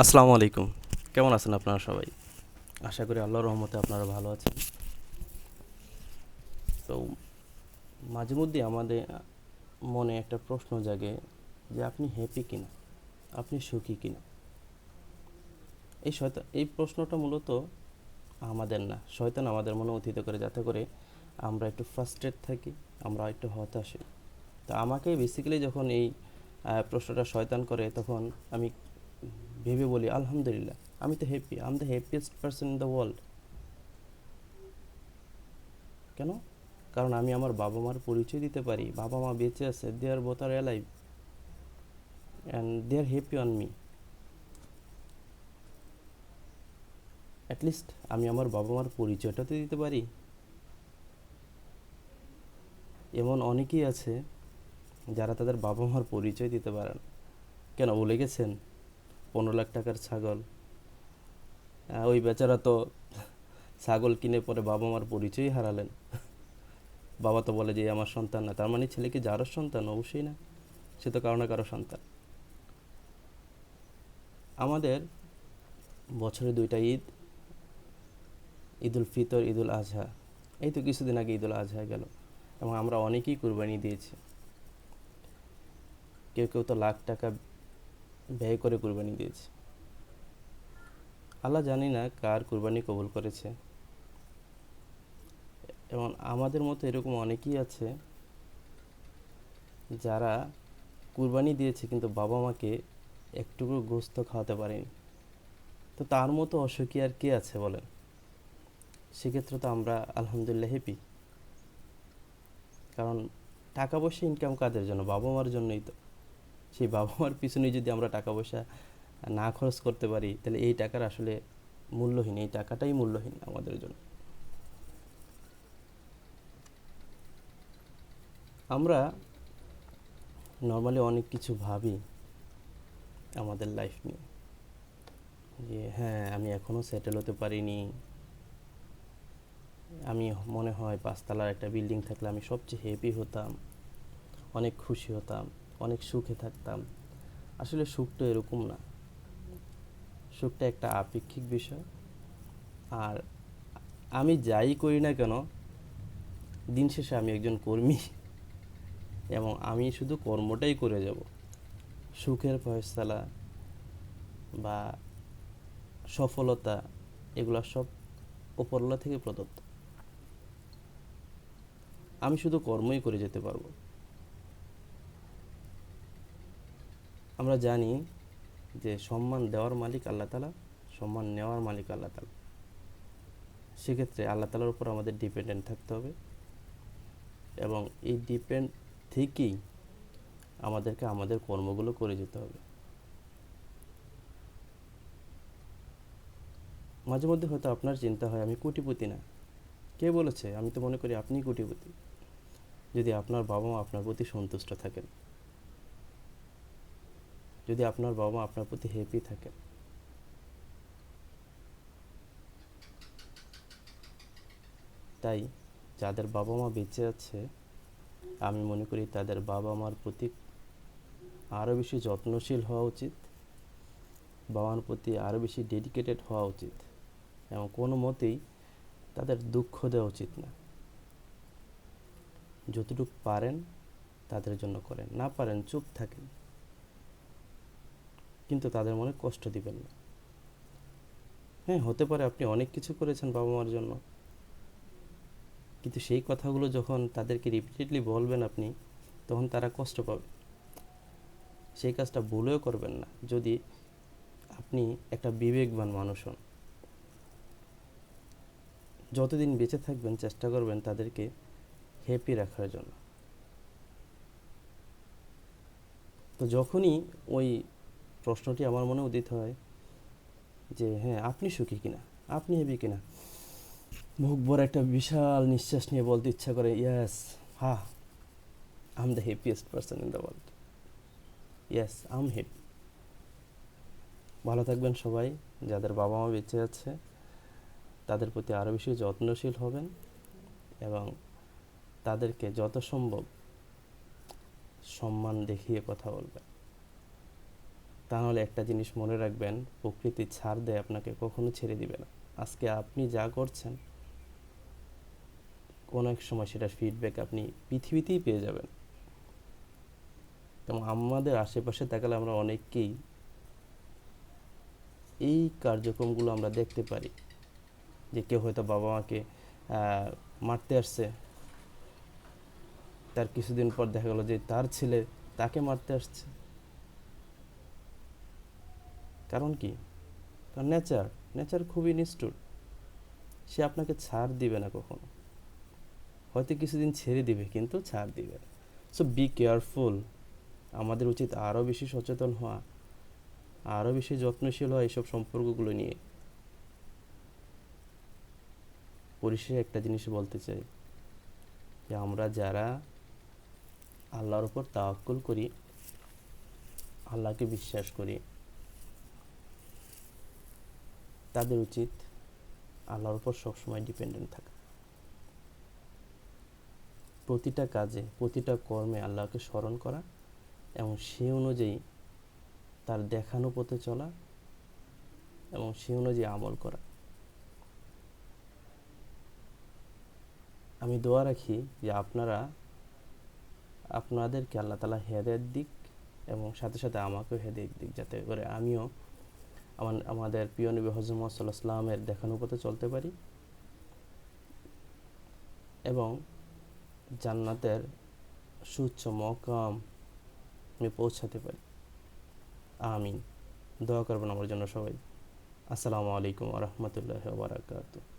আসসালামু আলাইকুম। কেমন আছেন আপনারা সবাই? আশা করি আল্লাহর রহমতে আপনারা ভালো আছেন। তো মাঝে মধ্যে আমাদের মনে একটা প্রশ্ন জাগে যে আপনি হ্যাপি কিনা, আপনি সুখী কিনা। এই প্রশ্নটা মূলত আমাদের না, শয়তান আমাদের মনে উত্থিত করে, যাতে করে আমরা একটু ফ্রাস্ট্রেট থাকি, আমরা একটু হতাশ হই। তো আমাকে বেসিক্যালি যখন এই প্রশ্নটা শয়তান করে, তখন আমি ভেবে বলি আলহামদুলিল্লাহ, আমি তো happy, I am the happiest person in the world. কেন? কারণ আমি আমার বাবা মার পরিচয় দিতে পারি, বাবা মা বেঁচে আছে, they are both are alive and they are happy on me. At least আমি আমার বাবা মার পরিচয়টা তো দিতে পারি। এমন অনেকেই আছে যারা তাদের বাবা মার পরিচয় দিতে পারে না। কেন ভুলে গেছেন? 15 লাখ টাকার ছাগল, ওই বেচারা তো ছাগল কিনে পরে বাবা মার পরিচয়ই হারালেন। বাবা তো বলে যে "এ আমার সন্তান না", তার মানে ছেলে কি যারও সন্তান? অবশ্যই না, সে তো কারো না কারো সন্তান। আমাদের বছরে দুইটা ঈদ, ঈদুল ফিতর, ঈদুল আজহা। এই তো কিছুদিন আগে ঈদুল আজহা গেল, এবং আমরা অনেকেই কুরবানি দিয়েছি। কেউ কেউ তো লাখ টাকা ব্যয় করে কুরবানি দিয়েছে। আল্লাহ জানি না কার কুরবানি কবুল করেছে। এবং আমাদের মতো এরকম অনেকেই আছে যারা কুরবানি দিয়েছে কিন্তু বাবা মাকে একটুকু গোস্ত খাওয়াতে পারেনি। তো তার মতো অসুখী আর কে আছে বলেন? সেক্ষেত্রে তো আমরা আলহামদুলিল্লাহ হ্যাপি। কারণ টাকা পয়সা ইনকাম কাদের জন্য? বাবা মার জন্যই তো। সেই বাবা মার পিছনে যদি আমরা টাকা পয়সা না খরচ করতে পারি, তাহলে এই টাকার আসলে মূল্যহীন, এই টাকাটাই মূল্যহীন আমাদের জন্য। আমরা নর্মালি অনেক কিছু ভাবি আমাদের লাইফ নিয়ে, যে হ্যাঁ আমি এখনও সেটেল হতে পারিনি, আমি মনে হয় 5 তলার একটা বিল্ডিং থাকলে আমি সবচেয়ে হ্যাপি হতাম, অনেক খুশি হতাম, অনেক সুখে থাকতাম। আসলে সুখটা এরকম না। সুখটা একটা আপেক্ষিক বিষয়। আর আমি যাই করি না কেন, দিন শেষে আমি একজন কর্মী, এবং আমি শুধু কর্মটাই করে যাব। সুখের ফয়সালা বা সফলতা, এগুলো সব উপরওয়ালা থেকে প্রদত্ত। আমি শুধু কর্মই করে যেতে পারবো। আমরা জানি যে সম্মান দেওয়ার মালিক আল্লাহ তাআলা, সম্মান নেওয়ার মালিক আল্লাহ তাআলা। সেক্ষেত্রে আল্লাহ তাআলার উপর আমাদের ডিপেন্ডেন্ট থাকতে হবে, এবং এই ডিপেন্ড থেকেই আমাদেরকে আমাদের কর্মগুলো করে যেতে হবে। মাঝে মধ্যে হয়তো আপনার চিন্তা হয় আমি কোটিপতি না। কে বলেছে? আমি তো মনে করি আপনিই কোটিপতি, যদি আপনার বাবা মা আপনার প্রতি সন্তুষ্ট থাকেন, যদি আপনার বাবা মা আপনার প্রতি হ্যাপি থাকেন। তাই যাদের বাবা মা বেঁচে আছে, আমি মনে করি তাদের বাবা মার প্রতি আরও বেশি যত্নশীল হওয়া উচিত, বাবা মার প্রতি আরও বেশি ডেডিকেটেড হওয়া উচিত, এবং কোনো মতেই তাদের দুঃখ দেওয়া উচিত না। যতটুকু পারেন তাদের জন্য করেন, না পারেন চুপ থাকেন, কিন্তু তাদের মনে কষ্ট দিবেন না। হ্যাঁ, হতে পারে আপনি অনেক কিছু করেছেন বাবা মার জন্য, কিন্তু সেই কথাগুলো যখন তাদেরকে রিপিটেডলি বলবেন আপনি, তখন তারা কষ্ট পাবে। সেই কাজটা ভুলেও করবেন না যদি আপনি একটা বিবেকবান মানুষ হন। যতদিন বেঁচে থাকবেন চেষ্টা করবেন তাদেরকে হ্যাপি রাখার জন্য। তো যখনই ওই প্রশ্নটি আমার মনে উদিত হয় যে হ্যাঁ আপনি সুখী কিনা, আপনি হ্যাপি কিনা, মুখ ভরে একটা বিশাল নিঃশ্বাস নিয়ে বলতে ইচ্ছা করে ইয়েস, হ্যাঁ, I am the happiest person in the world, yes I am happy. ভালো থাকবেন সবাই। যাদের বাবা মা বেঁচে আছে তাদের প্রতি আরও বেশি যত্নশীল হবেন, এবং তাদেরকে যত সম্ভব সম্মান দেখিয়ে কথা বলবেন। তা নাহলে একটা জিনিস মনে রাখবেন, প্রকৃতি ছাড় দেয় আপনাকে, কখনো ছেড়ে দিবে না। আজকে আপনি যা করছেন কোনো এক সময় সেটার ফিডব্যাক আপনি পৃথিবীতেই পেয়ে যাবেন। এবং আমাদের আশেপাশে তাকালে আমরা অনেককেই এই কার্যক্রমগুলো আমরা দেখতে পারি, যে কেউ হয়তো বাবা মাকে মারতে আসছে, তার কিছুদিন পর দেখা গেল যে তার ছেলে তাকে মারতে আসছে। কারণ কি? কারণ নেচার খুবই নিষ্ঠুর, সে আপনাকে ছাড় দিবে না কখনো। হয়তো কিছুদিন ছেড়ে দিবে, কিন্তু ছাড় দিবে না। So be careful. আমাদের উচিত আরও বেশি সচেতন হওয়া, আরও বেশি যত্নশীল হওয়া এইসব সম্পর্কগুলো নিয়ে। পরিশেষে একটা জিনিস বলতে চাই, যে আমরা যারা আল্লাহর উপর তাওয়াক্কুল করি, আল্লাহকে বিশ্বাস করি, তাদের উচিত আল্লাহর উপর সবসময় ডিপেন্ডেন্ট থাকা। প্রতিটা কাজে, প্রতিটা কর্মে আল্লাহকে স্মরণ করা এবং সে অনুযায়ী তার দেখানো পথে চলা এবং সে অনুযায়ী আমল করা। আমি দোয়া রাখি যে আপনাদেরকে আল্লাহ তাআলা হেদায়েত দিক, এবং সাথে সাথে আমাকেও হেদায়েত দিক, যাতে করে আমিও আমাদের প্রিয় নবী হযরত মুহাম্মদ সাল্লাল্লাহু আলাইহি ওয়াসাল্লামের দেখানো পথে চলতে পারি এবং জান্নাতের সুউচ্চ মকাম আমি পৌঁছাতে পারি। আমিন। দোয়া করবেন আমার জন্য সবাই। আসসালামু আলাইকুম ওয়া রাহমাতুল্লাহি ওয়া বারাকাতুহু।